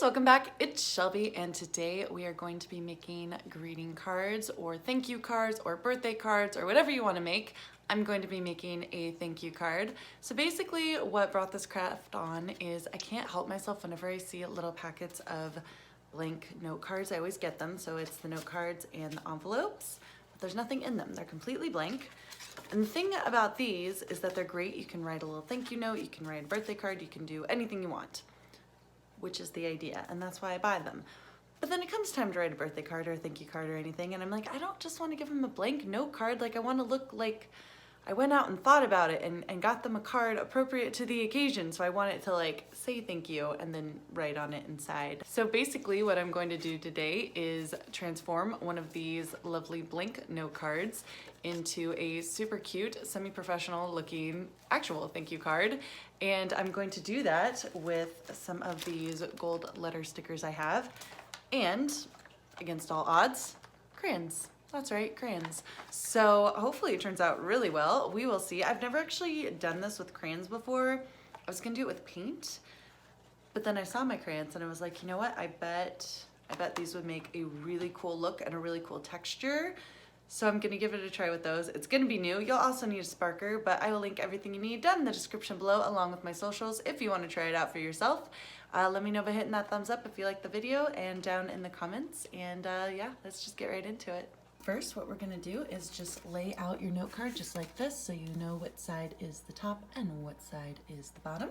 welcome back. It's Shelby, and today we are going to be making greeting cards or thank you cards or birthday cards or whatever you want to make. I'm going to be making a thank you card. So basically what brought this craft on is I can't help myself whenever I see little packets of blank note cards. I always get them, so it's the note cards and the envelopes, but there's nothing in them. They're completely blank. And the thing about these is that they're great. You can write a little thank you note, you can write a birthday card, you can do anything you want, which is the idea, and that's why I buy them. But then it comes time to write a birthday card or a thank you card or anything, and I'm like, I don't just want to give them a blank note card. Like, I want to look like I went out and thought about it and got them a card appropriate to the occasion. So I want it to like say thank you and then write on it inside. So basically what I'm going to do today is transform one of these lovely blank note cards into a super cute, semi-professional looking actual thank you card. And I'm going to do that with some of these gold letter stickers I have. And against all odds, crayons. That's right, crayons. So hopefully it turns out really well. We will see. I've never actually done this with crayons before. I was gonna do it with paint, but then I saw my crayons and I was like, you know what? I bet these would make a really cool look and a really cool texture. So I'm gonna give it a try with those. It's gonna be new. You'll also need a sparker, but I will link everything you need down in the description below along with my socials if you wanna try it out for yourself. Let me know by hitting that thumbs up if you like the video and down in the comments. And yeah, let's just get right into it. First, what we're gonna do is just lay out your note card just like this so you know what side is the top and what side is the bottom.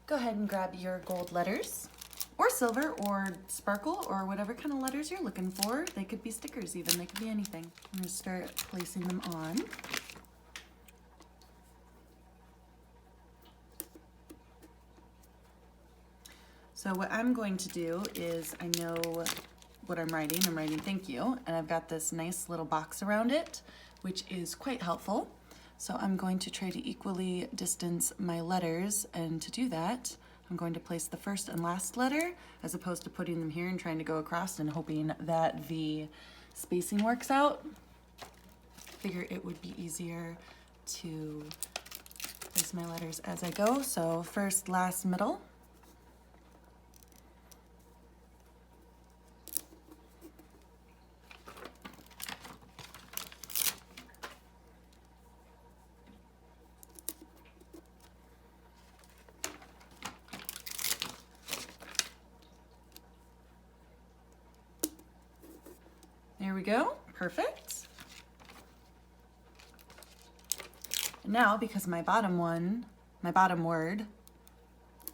Go ahead and grab your gold letters, or silver, or sparkle, or whatever kind of letters you're looking for. They could be stickers even, they could be anything. I'm gonna start placing them on. So what I'm going to do is, I know what I'm writing thank you, and I've got this nice little box around it, which is quite helpful. So I'm going to try to equally distance my letters, and to do that, I'm going to place the first and last letter, as opposed to putting them here and trying to go across and hoping that the spacing works out. Figure it would be easier to place my letters as I go. So first, last, middle. There we go, perfect. Now, because my bottom word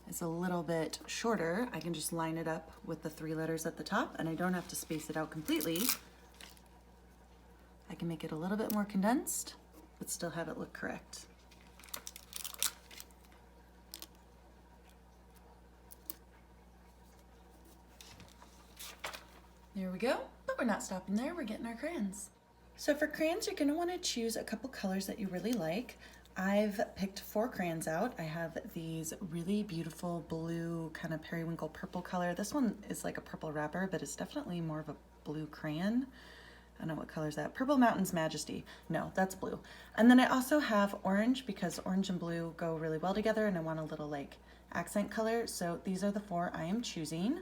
is a little bit shorter, I can just line it up with the 3 letters at the top, and I don't have to space it out completely. I can make it a little bit more condensed, but still have it look correct. There we go. But we're not stopping there, we're getting our crayons. So for crayons, you're gonna wanna choose a couple colors that you really like. I've picked 4 crayons out. I have these really beautiful blue, kind of periwinkle purple color. This one is like a purple wrapper, but it's definitely more of a blue crayon. I don't know what color is that. Purple Mountain's Majesty. No, that's blue. And then I also have orange, because orange and blue go really well together, and I want a little like accent color. So these are the 4 I am choosing.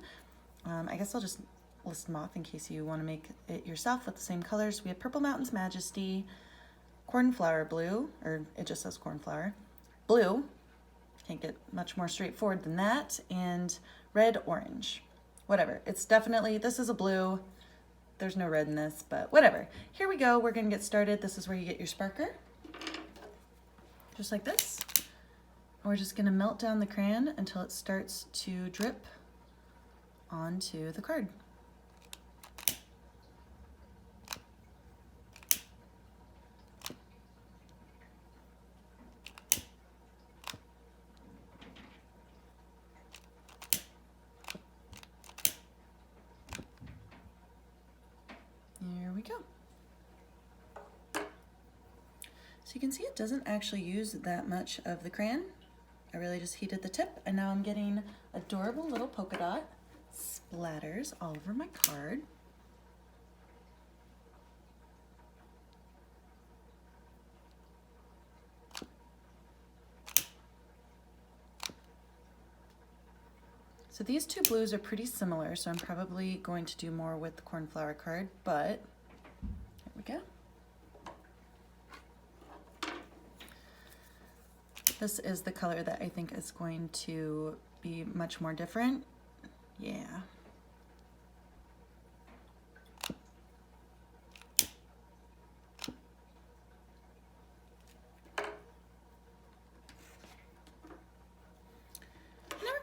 I guess I'll just list them off in case you want to make it yourself with the same colors. We have Purple Mountain's Majesty, Cornflower Blue, or it just says Cornflower, Blue, can't get much more straightforward than that, and Red Orange. Whatever, it's definitely, this is a blue, there's no red in this, but whatever. Here we go, we're gonna get started. This is where you get your sparker, just like this. We're just gonna melt down the crayon until it starts to drip onto the card. There we go. So you can see it doesn't actually use that much of the crayon. I really just heated the tip, and now I'm getting adorable little polka dot splatters all over my card. So these two blues are pretty similar, so I'm probably going to do more with the cornflower card, but here we go. This is the color that I think is going to be much more different. Yeah.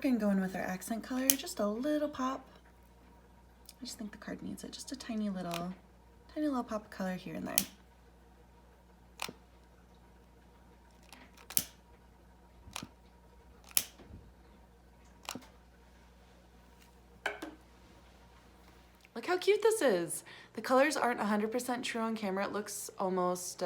Going to go in with our accent color, just a little pop. I just think the card needs it, just a tiny little pop of color here and there. Look how cute this is. The colors aren't 100% true on camera. It looks almost,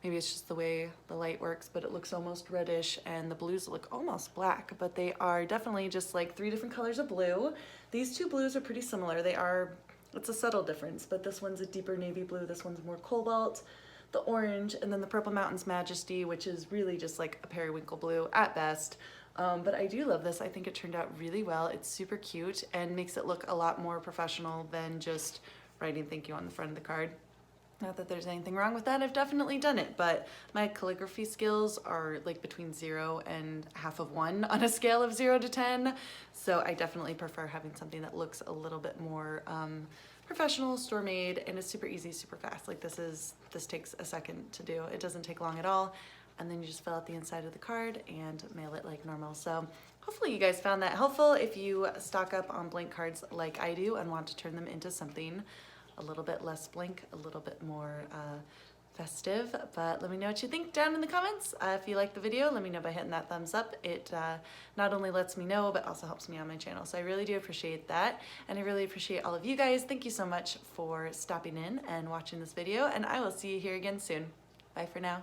maybe it's just the way the light works, but it looks almost reddish, and the blues look almost black, but they are definitely just like 3 different colors of blue. These two blues are pretty similar. It's a subtle difference, but this one's a deeper navy blue, this one's more cobalt, the orange, and then the Purple Mountains Majesty, which is really just like a periwinkle blue at best. But I do love this. I think it turned out really well. It's super cute and makes it look a lot more professional than just writing thank you on the front of the card. Not that there's anything wrong with that, I've definitely done it, but my calligraphy skills are like between 0 and half of 1 on a scale of 0 to 10. So I definitely prefer having something that looks a little bit more professional, store made, and is super easy, super fast. Like this takes a second to do. It doesn't take long at all. And then you just fill out the inside of the card and mail it like normal. So hopefully you guys found that helpful if you stock up on blank cards like I do and want to turn them into something a little bit less blank, a little bit more festive. But let me know what you think down in the comments. If you like the video, let me know by hitting that thumbs up. It not only lets me know, but also helps me on my channel. So I really do appreciate that. And I really appreciate all of you guys. Thank you so much for stopping in and watching this video. And I will see you here again soon. Bye for now.